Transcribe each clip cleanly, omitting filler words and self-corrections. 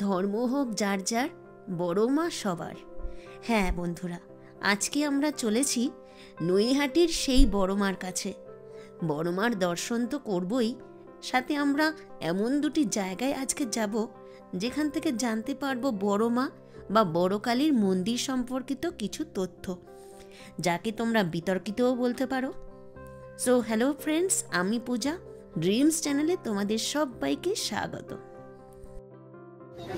ধর্ম হোক যার যার, বড় মা সবার। হ্যাঁ বন্ধুরা, আজকে আমরা চলেছি নৈহাটির সেই বড় মার কাছে। বড় মার দর্শন তো করবই, সাথে আমরা এমন দুটি জায়গায় আজকে যাব যেখান থেকে জানতে পারবো বড় মা বা বড় কালীর মন্দির সম্পর্কিত কিছু তথ্য, যাকে তোমরা বিতর্কিতও বলতে পারো। সো হ্যালো ফ্রেন্ডস, আমি পূজা, ড্রিমস চ্যানেলে তোমাদের সবাইকে স্বাগত।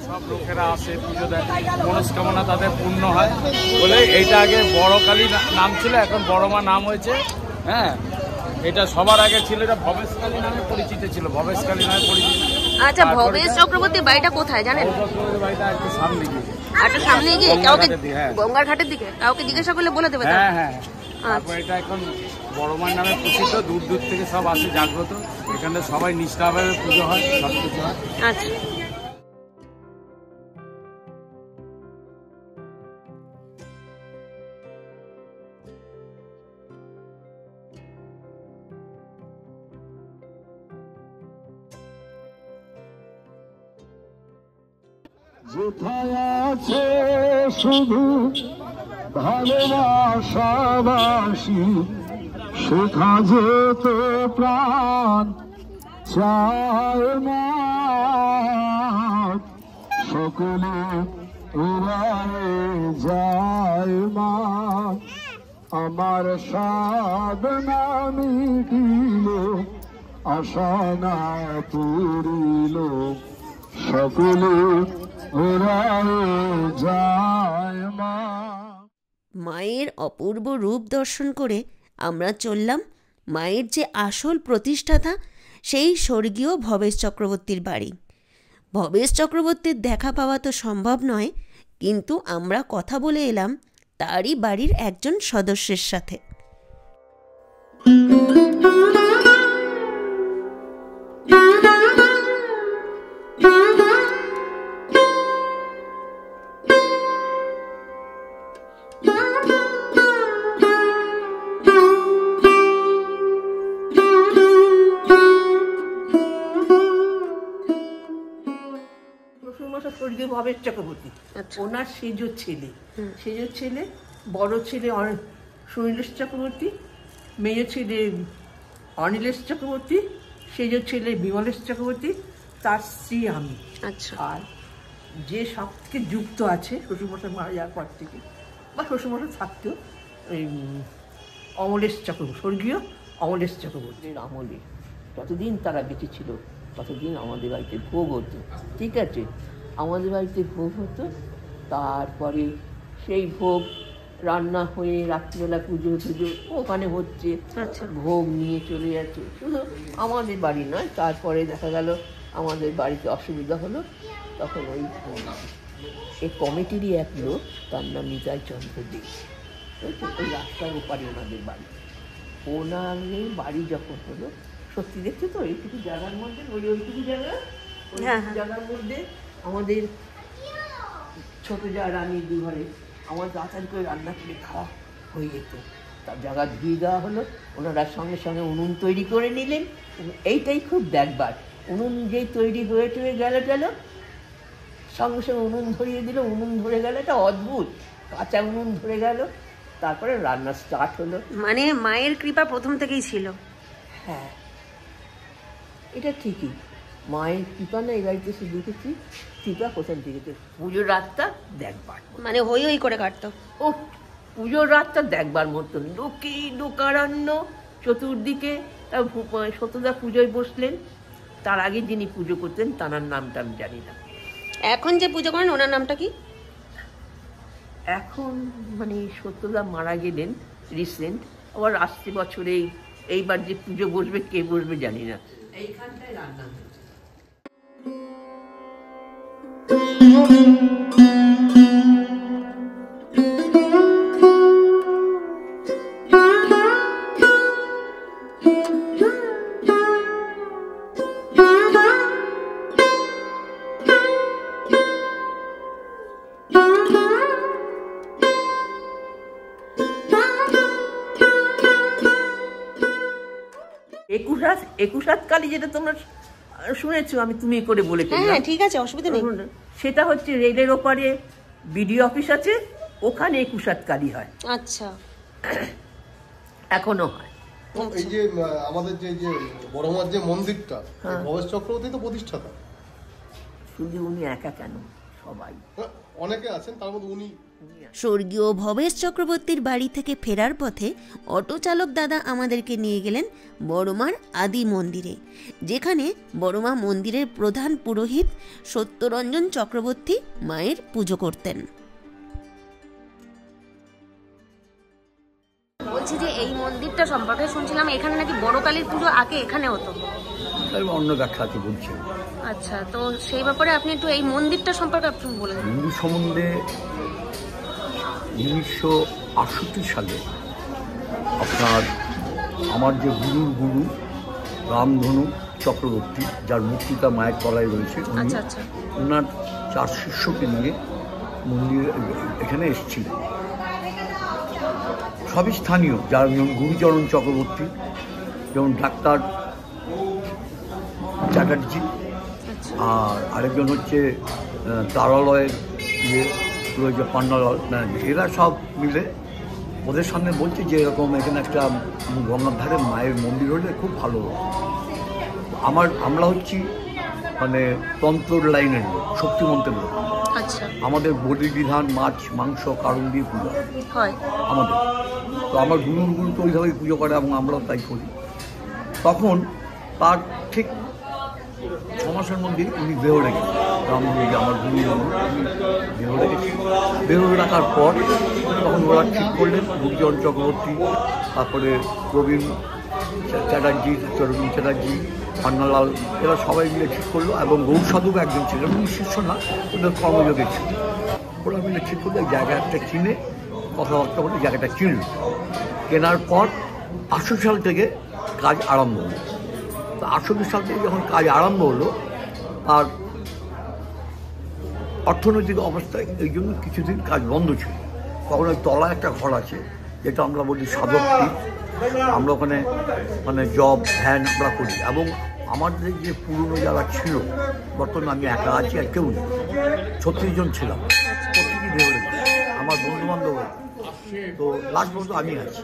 সব লোকেরা আসে পুজো দেয়, মনস্কামনা তাদের পূর্ণ হয় বলে এইটা আগে বড় কালী নাম ছিল, এখন বড় মা নাম হয়েছে। হ্যাঁ, এটা সবার আগে ছিল, এটা ভবেশ কালী নামে পরিচিত ছিল, ভবেশ কালী নামে পরিচিত। আচ্ছা, ভবেশ চক্রবর্তীর বাড়িটা কোথায় জানেন? বাড়িটা একটু সামনে গিয়ে, একটা সামনে গিয়ে কাউকে গঙ্গার ঘাটের দিকে কাউকে জিজ্ঞাসা করলে বলে দেবে। হ্যাঁ হ্যাঁ। তারপর এটা এখন বড় মার নামে প্রসিদ্ধ, দূর দূর থেকে সব আসে জাগ্রত, এখানে সবাই নিষ্ঠাভাবে পুজো হয়, সব কিছু হয়। আচ্ছা, যেথায় আছে শুধু ভালোবাসাবাসী, সেথা যেত প্রাণ চায় না। সকলে উড়ায় যায় মা, আমার সাধনা মিটিল, আশা না পুরিল, সকলে মায়ের অপূর্ব রূপ দর্শন করে আমরা চললাম মায়ের যে আসল প্রতিষ্ঠাতা সেই স্বর্গীয় ভবেশ চক্রবর্তীর বাড়ি। ভবেশ চক্রবর্তীর দেখা পাওয়া তো সম্ভব নয়, কিন্তু আমরা কথা বলে এলাম তারই বাড়ির একজন সদস্যের সাথে। স্বর্গীয় ভবেশ চক্রবর্তী, ওনার সেজ ছেলে, বড় ছেলে সুনীলেশ চক্রবর্তী, মেজ ছেলে অনিলেশ চক্রবর্তী, সেজ ছেলে বিমলেশ চক্রবর্তী, তার স্ত্রী আমি। আচ্ছা, আর যে সব থেকে যুক্ত আছে শ্বশুরমশাই মারা যাওয়ার পর থেকে, বা শ্বশুরমশাই থাকতেও, ওই অমলেশ চক্রবর্তী, স্বর্গীয় অমলেশ চক্রবর্তীর আমলে যতদিন তারা বেঁচে ছিল ততদিন আমাদের বাড়িতে ভোগ হতো। ঠিক আছে, আমাদের বাড়িতে ভোগ হতো, তারপরে সেই ভোগ রান্না হয়ে রাত্রিবেলা পুজো ওখানে হচ্ছে, ভোগ নিয়ে চলে যাচ্ছে। শুধু আমাদের বাড়ি নয়, তারপরে দেখা গেল আমাদের বাড়িতে অসুবিধা হলো, তখন এই কমিটিরই এক লোক, তার নাম নিতাই চন্দ্র দে, ওই রাস্তার ওপারে ওনাদের বাড়ি। ওনাদের বাড়ি যখন হলো, সত্যি দেখছো তো এইটুকু জায়গার মধ্যে, ওইটুকু জায়গার মধ্যে আমাদের ছোট যা রানী দুঘরে আমার তাড়াতাড়ি করে রান্না করে খাওয়া হয়ে যেত। তার জায়গা ধুয়ে দেওয়া হলো, ওনারা সঙ্গে সঙ্গে উনুন তৈরি করে নিলেন। এইটাই খুব দেখবার, উনুন যেই তৈরি হয়ে টয়ে গেল সঙ্গে সঙ্গে উনুন ধরিয়ে দিল, উনুন ধরে গেল, এটা অদ্ভুত, কাঁচা উনুন ধরে গেল, তারপরে রান্না স্টার্ট হলো। মানে মায়ের কৃপা প্রথম থেকেই ছিল। হ্যাঁ, এটা ঠিকই, মায়ের কৃপা না, এই বাড়িতে এসে দেখেছি কৃপা প্রথম থেকে। পুজোর রাতটা দেখবার, মানে হই হই করে কাটতো। ও পুজোর রাতটা দেখবার মতন, লোকারণ্য চতুর্দিকে। সত্যদা পুজোয় বসলেন, তার আগে যিনি পুজো করতেন তার নামটা আমি জানি না। এখন যে পুজো করেন ওনার নামটা কি? এখন মানে সত্যদা মারা গেলেন রিসেন্ট, আবার আসছে বছরে এইবার যে পুজো বসবে, কে বসবে জানি না। এইখানটায় রান্না হয়েছে। একুশ হাত কালী, যেটা তোমরা শুনেছো, আমি তুমি করে বলে হ্যাঁ ফেললাম। হ্যাঁ ঠিক আছে, অসুবিধা নেই। সেটা হচ্ছে রেলের ওপারে বিডিও অফিস আছে, ওখানে কুশাতকারী হয়, আচ্ছা এখনো হয়। এই যে আমাদের যে বড়মার যে মন্দিরটা, ভবেশ চক্রবর্তী তো প্রতিষ্ঠাতা। শুধু উনি একা কেন, সবাই অনেকে আছেন, তার মধ্যে উনি। স্বর্গীয় ভবেশ চক্রবর্তীর বাড়ি থেকে ফেরার পথে অটো চালক দাদা আমাদেরকে নিয়ে গেলেন বড়মার আদি মন্দিরে, যেখানে বড়মা মন্দিরের প্রধান পুরোহিত সত্যরঞ্জন চক্রবর্তী মায়ের পুজো করতেন। বলছি যে এই মন্দিরটা সম্পর্কে শুনছিলাম এখানে নাকি বড় কালীর পুজো আগে এখানে হতো। অন্য ব্যাখ্যা আছে বলছি। আচ্ছা, তো সেই ব্যাপারে আপনি একটু এই মন্দিরটা সম্পর্কে আপনি বলে দিন। মন্দির সম্বন্ধে 1968 সালে আপনার আমার যে গুরুর গুরু রামধনু চক্রবর্তী, যার মূর্তিটা মায়ের তলায় রয়েছে, উনি ওনার 4 শিষ্যকে নিয়ে মন্দির এখানে এসেছিলেন। সবই স্থানীয়, যার যেমন গুরুচরণ চক্রবর্তী, যেমন ডাক্তার চ্যাটার্জি, আর আরেকজন হচ্ছে তারালয়ের রয়েছে পান্নালাল, এরা সব মিলে ওদের সামনে বলছে যে এরকম এখানে একটা গঙ্গার ধারে মায়ের মন্দির হলে খুব ভালো। আমরা হচ্ছি মানে তন্ত্র লাইনের লোক, শক্তিমন্ত্রের লোক। আমাদের বলি বিধান মাছ মাংস কারণ দিয়ে পুজো হয় আমাদের। তো আমার গুরুর গুরু তো ওইভাবেই পুজো করে এবং আমরাও তাই করি। তখন তার ঠিক 6 মাসের মধ্যে উনি বেহরে গেছেন, রামধনু আমার গুরু উনি বেহরে গেছেন। বেহরে রাখার পর তখন ওরা ঠিক করলেন, গুরুচরণ চক্রবর্তী, তারপরে প্রবীণ চ্যাটার্জি, চরবীন চ্যাটার্জি, পান্নালাল, এরা সবাই মিলে ঠিক করলো। এবং গৌর সাধু একজন ছিলেন, উনি শিষ্য না, ওদের কর্মযোগে ছিল। ওরা মিলে ঠিক করলো জায়গাটা কিনে, কথাবার্তা বলে জায়গাটা কিনল। কেনার পর 68 সাল থেকে কাজ আরম্ভ হলো। তো 68 সাল থেকে যখন কাজ আরম্ভ হলো, আর অর্থনৈতিক অবস্থায় এই জন্য কিছুদিন কাজ বন্ধ ছিল। তখন ওই তলা একটা ঘর আছে, যেটা আমরা বলি সাধক পীঠ। আমরা ওখানে মানে জব ধ্যান আমরা করি। এবং আমাদের যে পুরনো যারা ছিল, বর্তমানে আমি একা আছি আর কেউ নেই, 36 জন ছিলাম, প্রত্যেকেই বেরোলে আমার বন্ধু বান্ধব। তো লাস্ট পর্যন্ত আমি আছি।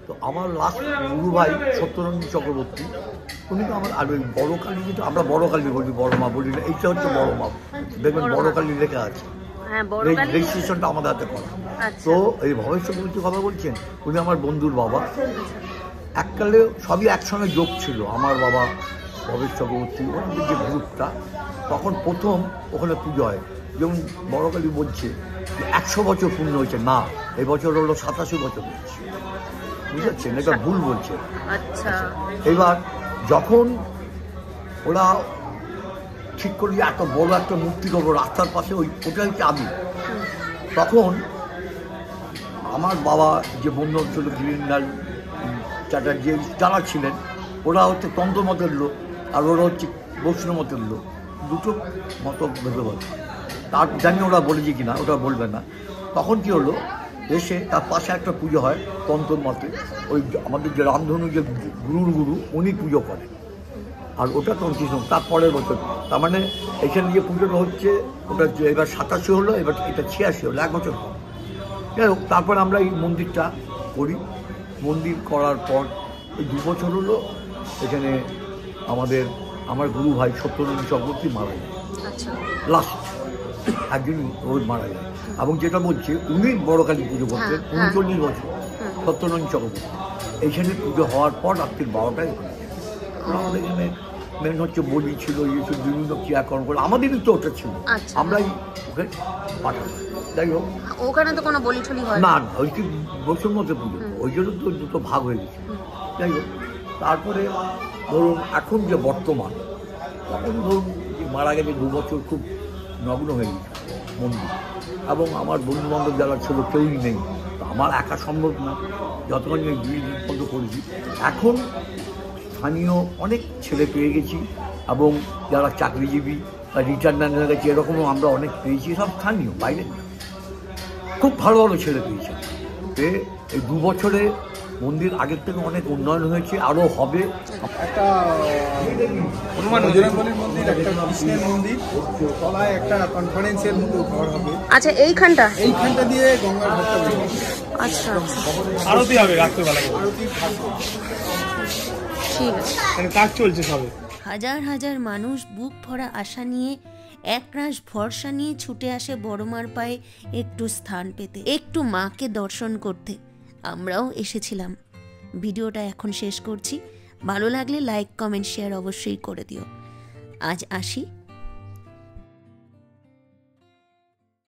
তো আমার লাস্ট গুরু ভাই সত্যরঞ্জন চক্রবর্তী, উনি তো আমার। আর ওই বড় কালী, যেটা আমরা বড় কালী বলি, বড় মা বলি না, এইটা হচ্ছে বড় মা। দেখবেন বড় কালী লেখা আছে, রেজিস্ট্রেশনটা আমাদের হাতে করা। তো এই ভবেশ চক্রবর্তীর কথা বলছেন, উনি আমার বন্ধুর বাবা। এককালে সবই একসঙ্গে যোগ ছিল। আমার বাবা ভবেশ চক্রবর্তী, ওনাদের যে গ্রুপটা, তখন প্রথম ওখানে পুজো হয়। যেমন বড়কালী বলছে 100 বছর পূর্ণ হয়েছে, না, এই বছর হলো 87 বছর হচ্ছে, বুঝেছেন? এটা ভুল বলছে। এবার যখন ওরা ঠিক করল যে এত বড় একটা মূর্তি করবো রাস্তার পাশে, ওটাই চাবি, তখন আমার বাবা যে বন্ধু ছিল গিরিন্দাল চ্যাটার্জি, যারা ছিলেন, ওরা হচ্ছে তন্ত্র মতের লোক, আর ওরা হচ্ছে বৈষ্ণব মতের লোক। দুটো মত ভেবে বলে, তার জানি ওরা বলেছে কিনা, ওটা বলবে না। তখন কি হলো, এসে তার পাশে একটা পুজো হয় তন্ত্র মতে। ওই আমাদের যে রামধনু যে গুরুর গুরু, উনি পুজো করেন, আর ওটা তন্ত্র। তার পরের বছর, তার মানে এখানে যে পুজোটা হচ্ছে, ওটা এবার 87 হলো, এবার এটা 86 হলো, 1 বছর পর। যাই হোক, তারপর আমরা এই মন্দিরটা করি। মন্দির করার পর এই 2 বছর হলো, এখানে আমার গুরু ভাই সত্যরঞ্জন চক্রবর্তী মারা যায়। লাস্ট একদিন রোজ মারা যায়। এবং যেটা বলছে, উনি বড় কালী পুজো করতেন 39 বছর, সত্যরঞ্জন চক্রবর্তী। এইখানে পুজো হওয়ার পর রাত্রির 12টায় আমাদের এখানে মেন হচ্ছে বলি ছিল, এইসব বিভিন্ন ক্রিয়াকর্ম করে, আমাদেরই তো ওটা ছিল, আমরাই ওকে পাঠাবো। যাই হোক, ওখানে তো কোনো বলি টলি হয় না, ওই কি বছর মধ্যে পুজো, ওই জন্য তো দুটো ভাগ হয়ে গেছে। যাই হোক, তারপরে ধরুন এখন যে বর্তমান, তখন ধরুন মারা গেছে 2 বছর, খুব নগ্ন হয়ে গেছে মন্দির। এবং আমার বন্ধু বান্ধব যারা ছিল কেউই নেই, আমার একা সম্ভব না, যতক্ষণ 2 দিন পর্যন্ত করেছি। এখন স্থানীয় অনেক ছেলে পেয়ে গেছি, এবং যারা চাকরিজীবী বা রিটায়ারমেন্ট হয়ে গেছে, এরকমও আমরা অনেক পেয়েছি, সব স্থানীয়, বাইরে খুব ভালো ভালো ছেলে পেয়েছে। এই 2 বছরে মন্দির আগের থেকে অনেক উন্নয়ন হয়েছে, আরও হবে। একটা বজরংবলীর মন্দির, একটা কৃষ্ণের মন্দির, তলায় একটা কনফারেন্সের মতো ঘর হবে। আচ্ছা, এইখানটা দিয়ে গঙ্গার ঘাটটা বেরিয়ে আচ্ছা আরতি হবে রাত্রেবেলা, আরতি ঠিক আছে, কাজ চলছে সবে। হাজার হাজার মানুষ বুক ভরা আশা নিয়ে, একরাশ ভরসা নিয়ে ছুটে আসে বড়মার পায়ে একটু স্থান পেতে, একটু মাকে দর্শন করতে। আমরাও এসেছিলাম। ভিডিওটা এখন শেষ করছি। ভালো লাগলে লাইক, কমেন্ট, শেয়ার অবশ্যই করে দিও। আজ আসি।